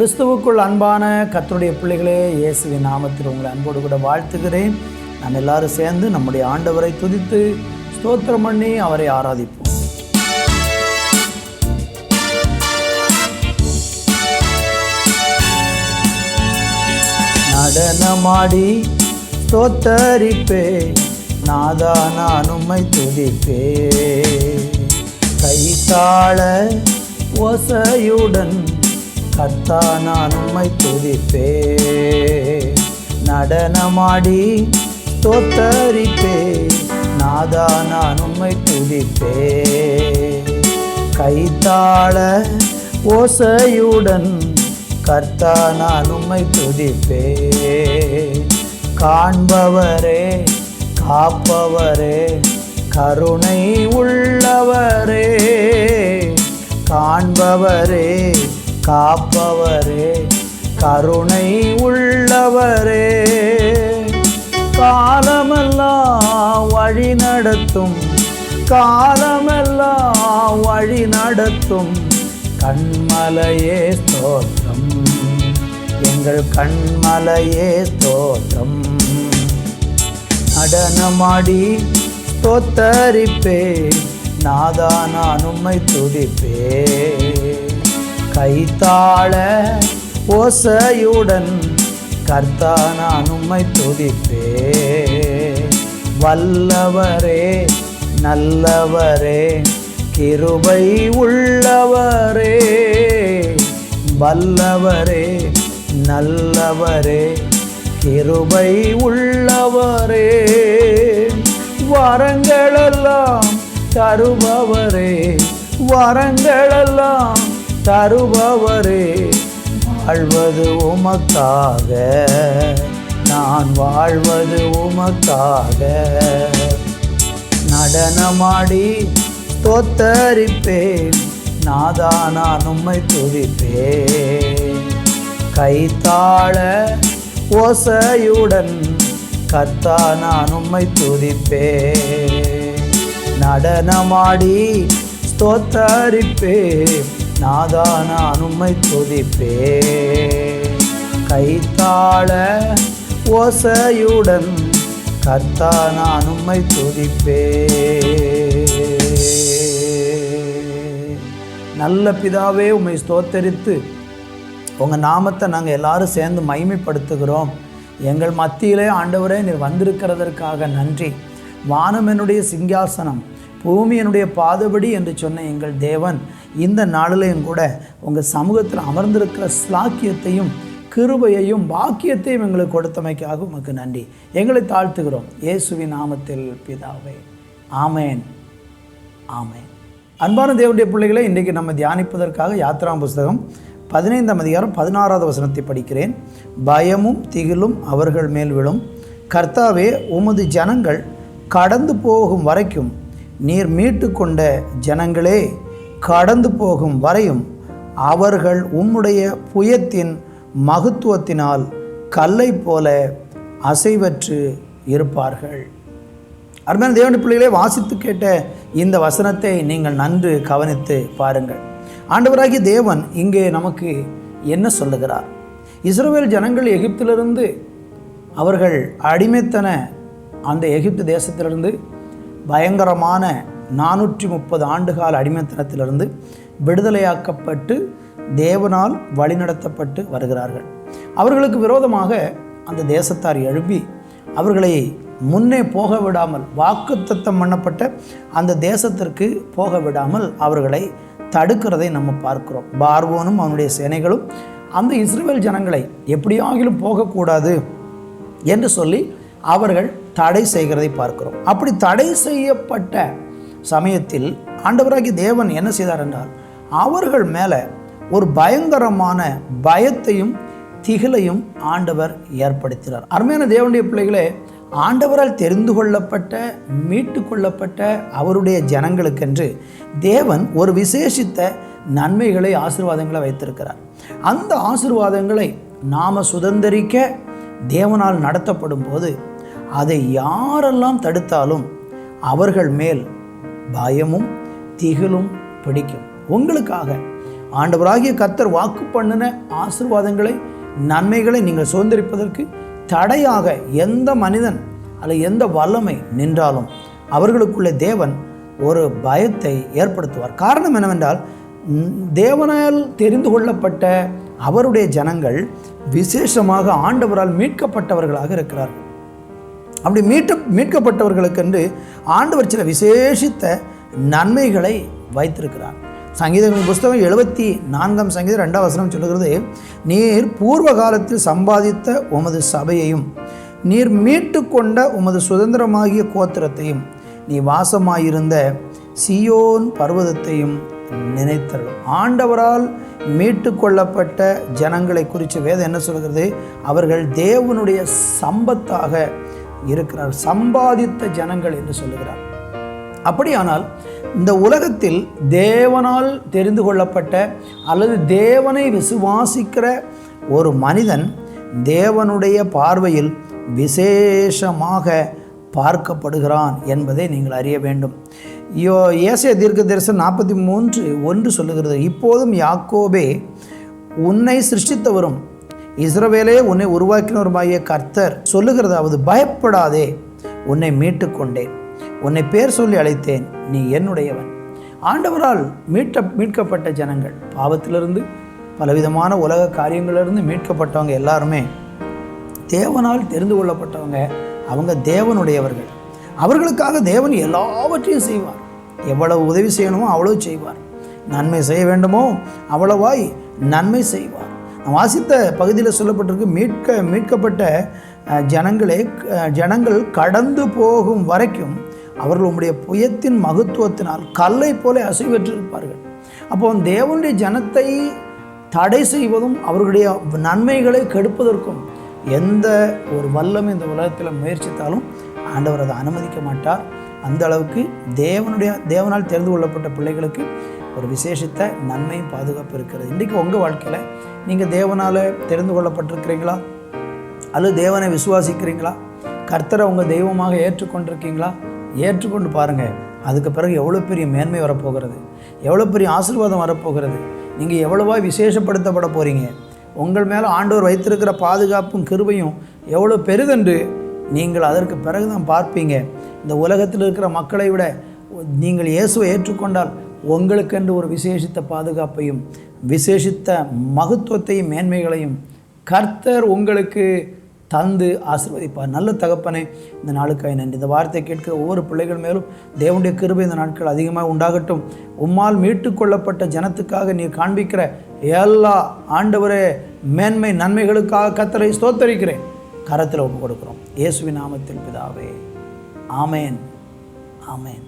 கிறிஸ்துவுக்குள் அன்பான கர்த்தருடைய பிள்ளைகளே, இயேசுவின் நாமத்தில் உங்களை அன்போடு கூட வாழ்த்துகிறேன். நாம் எல்லாரும் சேர்ந்து நம்முடைய ஆண்டவரை துதித்து ஸ்தோத்திரம் பண்ணி அவரை ஆராதிப்போம். நடனமாடி ஸ்தோத்தரிப்பே, நாதா நான் உம்மை துதிப்பே. கைத்தாள ஓசையுடன் கர்த்தா நான் உம்மை துதிப்பே. நடனமாடி ஸ்தோத்தரிப்பே, நாதா நான் உம்மை துதிப்பே. கைத்தாள ஓசையுடன் கர்த்தா நான் உம்மை துதிப்பே. காண்பவரே, காப்பவரே, கருணை உள்ளவரே. காண்பவரே, காப்பவரே, கருணை உள்ளவரே. காலமெல்லாம் வழி நடத்தும், காலமெல்லாம் வழி நடத்தும் கண்மலையே ஸ்தோத்திரம், எங்கள் கண்மலையே ஸ்தோத்திரம். நடனமாடி ஸ்தோத்தரிப்பே, நாதா நான் உம்மை துதிப்பே. கைத்தாள ஓசையுடன் கர்த்தா நான் உம்மை துதிப்பே. வல்லவரே, நல்லவரே, கிருபை உள்ளவரே. வல்லவரே, நல்லவரே, கிருபை உள்ளவரே. வரங்களெல்லாம் தருபவரே, வரங்களெல்லாம் தருபவரே. வாழ்வது உமக்காக, நான் வாழ்வது உமக்காக. நடனமாடி ஸ்தோத்தரிப்பேன், நாதா நான் உம்மை துதிப்பேன். கைத்தாள ஓசையுடன் கர்த்தா நான் உம்மை துதிப்பேன். நடனமாடி ஸ்தோத்தரிப்பேன், நாதா நான் உம்மை துதிப்பேன். கைத்தாள ஓசையுடன் கர்த்தா நான் உம்மை துதிப்பேன். நல்ல பிதாவே, உம்மை ஸ்தோத்தரித்து உங்கள் நாமத்தை நாங்கள் எல்லாரும் சேர்ந்து மகிமைப்படுத்துகிறோம். எங்கள் மத்தியிலே ஆண்டவரே நீர் வந்திருக்கிறதற்காக நன்றி. வானம் என்னுடைய சிங்காசனம், பூமி என்னுடைய பாதபடி என்று சொன்ன எங்கள் தேவன், இந்த நாளிலையும் கூட உங்கள் சமூகத்தில் அமர்ந்திருக்கிற ஸ்லாக்கியத்தையும் கிருபையையும் பாக்கியத்தையும் எங்களுக்கு கொடுத்தமைக்காக உமக்கு நன்றி. எங்களை தாழ்த்துகிறோம் இயேசுவின் நாமத்தில் பிதாவே, ஆமேன், ஆமேன். அன்பான தேவனுடைய பிள்ளைகளை, இன்றைக்கு நம்ம தியானிப்பதற்காக யாத்ராம் புஸ்தகம் 15ஆம் அதிகாரம் 16வது வசனத்தை படிக்கிறேன். பயமும் திகிலும் அவர்கள் மேல் விழும். கர்த்தாவே, உமது ஜனங்கள் கடந்து போகும் வரைக்கும், நீர் மீட்டு கொண்ட ஜனங்களே கடந்து போகும் வரையும் அவர்கள் உம்முடைய புயத்தின் மகத்துவத்தினால் கல்லை போல அசைவற்று இருப்பார்கள். அருமையான தேவனுடைய பிள்ளைகளே, வாசித்து கேட்ட இந்த வசனத்தை நீங்கள் நன்கு கவனித்து பாருங்கள். ஆண்டவராகிய தேவன் இங்கே நமக்கு என்ன சொல்லுகிறார்? இஸ்ரவேல் ஜனங்கள் எகிப்திலிருந்து, அவர்கள் அடிமைத்தன அந்த எகிப்து தேசத்திலிருந்து, பயங்கரமான 430 ஆண்டுகால அடிமைத்தனத்திலிருந்து விடுதலையாக்கப்பட்டு தேவனால் வழிநடத்தப்பட்டு வருகிறார்கள். அவர்களுக்கு விரோதமாக அந்த தேசத்தார் எழுப்பி அவர்களை முன்னே போக விடாமல், வாக்குத்தத்தம் பண்ணப்பட்ட அந்த தேசத்திற்கு போக விடாமல் அவர்களை தடுக்கிறதை நம்ம பார்க்கிறோம். பார்வோனும் அவனுடைய சேனைகளும் அந்த இஸ்ரவேல் ஜனங்களை எப்படியாகிலும் போகக்கூடாது என்று சொல்லி அவர்கள் தடை செய்கிறதை பார்க்கிறோம். அப்படி தடை செய்யப்பட்ட சமயத்தில் ஆண்டவராகிய தேவன் என்ன செய்தார் என்றால், அவர்கள் மேலே ஒரு பயங்கரமான பயத்தையும் திகிலையும் ஆண்டவர் ஏற்படுத்தினார். அருமையான தேவனுடைய பிள்ளைகளே, ஆண்டவரால் தெரிந்து கொள்ளப்பட்ட, மீட்டு கொள்ளப்பட்ட அவருடைய ஜனங்களுக்கென்று தேவன் ஒரு விசேஷித்த நன்மைகளை, ஆசீர்வாதங்களை வைத்திருக்கிறார். அந்த ஆசீர்வாதங்களை நாம் சுதந்திரிக்க தேவனால் நடத்தப்படும் போது அதை யாரெல்லாம் தடுத்தாலும் அவர்கள் மேல் பயமும் திகிலும் பிடிக்கும். உங்களுக்காக ஆண்டவராகிய கர்த்தர் வாக்கு பண்ணின ஆசீர்வாதங்களை, நன்மைகளை நீங்கள் சுதந்திரிப்பதற்கு தடையாக எந்த மனிதன் அல்லது எந்த வல்லமை நின்றாலும் அவர்களுக்குள்ளே தேவன் ஒரு பயத்தை ஏற்படுத்துவார். காரணம் என்னவென்றால், தேவனால் தெரிந்து கொள்ளப்பட்ட அவருடைய ஜனங்கள் விசேஷமாக ஆண்டவரால் மீட்கப்பட்டவர்களாக இருக்கிறார்கள். அப்படி மீட்கப்பட்டவர்களுக்கென்று ஆண்டவர் சில விசேஷித்த நன்மைகளை வைத்திருக்கிறார். சங்கீதங்களின் புஸ்தகம் 74 சங்கீதம் 2 வசனம் சொல்லுகிறது, நீர் பூர்வ காலத்தில் சம்பாதித்த உமது சபையையும் நீர் மீட்டு கொண்ட உமது சுதந்திரமாகிய கோத்திரத்தையும் நீ வாசமாயிருந்த சீயோன் பர்வதத்தையும் நினைத்தருளும். ஆண்டவரால் மீட்டு கொள்ளப்பட்ட ஜனங்களை குறித்து வேதம் என்ன சொல்கிறது? அவர்கள் தேவனுடைய சம்பத்தாக இருக்கிறார், சம்பாதித்த ஜனங்கள் என்று சொல்லுகிறார். அப்படியானால் இந்த உலகத்தில் தேவனால் தெரிந்து கொள்ளப்பட்ட அல்லது தேவனை விசுவாசிக்கிற ஒரு மனிதன் தேவனுடைய பார்வையில் விசேஷமாக பார்க்கப்படுகிறான் என்பதை நீங்கள் அறிய வேண்டும். ஏசாயா தீர்க்கதரிசனம் 43:1 சொல்லுகிறது, இப்போதும் யாக்கோபே உன்னை சிருஷ்டித்தவரும் இஸ்ரவேலே உன்னை உருவாக்கினவருமாகிய கர்த்தர் சொல்லுகிறதாவது, பயப்படாதே, உன்னை மீட்டு கொண்டேன், உன்னை பேர் சொல்லி அழைத்தேன், நீ என்னுடையவன். ஆண்டவரால் மீட்கப்பட்ட ஜனங்கள், பாவத்திலிருந்து பலவிதமான உலக காரியங்களிலிருந்து மீட்கப்பட்டவங்க எல்லாருமே தேவனால் தெரிந்து கொள்ளப்பட்டவங்க. அவங்க தேவனுடையவர்கள். அவர்களுக்காக தேவன் எல்லாவற்றையும் செய்வார். எவ்வளவு உதவி செய்யணுமோ அவ்வளவு செய்வார். நன்மை செய்ய வேண்டுமோ அவ்வளவாய் நன்மை செய்வார். வாசித்த பகுதியில் சொல்லப்பட்டிருக்கு, மீட்கப்பட்ட ஜனங்கள் கடந்து போகும் வரைக்கும் அவர்கள் உம்முடைய புயத்தின் மகத்துவத்தினால் கல்லை போல அசைவற்றிருப்பார்கள். அப்போ தேவனுடைய ஜனத்தை தடை செய்வதும் அவர்களுடைய நன்மைகளை கெடுப்பதற்கும் எந்த ஒரு வல்லமை இந்த உலகத்தில் முயற்சித்தாலும் ஆண்டவர் அதை அனுமதிக்க மாட்டார். அந்த அளவுக்கு தேவனால் தெரிந்து கொள்ளப்பட்ட பிள்ளைகளுக்கு ஒரு விசேஷித்த நன்மையும் பாதுகாப்பு இருக்கிறது. இன்றைக்கு உங்கள் வாழ்க்கையில் நீங்கள் தேவனால் தெரிந்து கொள்ளப்பட்டிருக்கிறீங்களா? அல்லது தேவனை விசுவாசிக்கிறீங்களா? கர்த்தரை உங்கள் தெய்வமாக ஏற்றுக்கொண்டிருக்கீங்களா? ஏற்றுக்கொண்டு பாருங்கள். அதுக்கு பிறகு எவ்வளோ பெரிய மேன்மை வரப்போகிறது, எவ்வளோ பெரிய ஆசீர்வாதம் வரப்போகிறது. நீங்கள் எவ்வளவா விசேஷப்படுத்தப்பட போகிறீங்க. உங்கள் மேலே ஆண்டவர் வைத்திருக்கிற பாதுகாப்பும் கிருபையும் எவ்வளோ பெரிதென்று நீங்கள் அதற்கு பிறகு தான் பார்ப்பீங்க. இந்த உலகத்தில் இருக்கிற மக்களை விட நீங்கள் இயேசுவை ஏற்றுக்கொண்டால் உங்களுக்கென்று ஒரு விசேஷித்த பாதுகாப்பையும் விசேஷித்த மகத்துவத்தையும் மேன்மைகளையும் கர்த்தர் உங்களுக்கு தந்து ஆசீர்வதிப்பார். நல்ல தகப்பனே, இந்த நாளுக்காய் நன்றி. இந்த வார்த்தை கேட்கிற ஒவ்வொரு பிள்ளைகள் மேலும் தேவனுடைய கிருபை இந்த நாட்கள் அதிகமாக உண்டாகட்டும். உம்மால் மீட்டு கொள்ளப்பட்ட ஜனத்துக்காக நீர் காண்பிக்கிற எல்லா ஆண்டவரே மேன்மை நன்மைகளுக்காக கர்த்தரை ஸ்தோத்தரிக்கிறேன். கரத்தில் ஒப்பு கொடுக்கிறோம். இயேசுவின் நாமத்தில் பிதாவே, ஆமேன், ஆமேன்.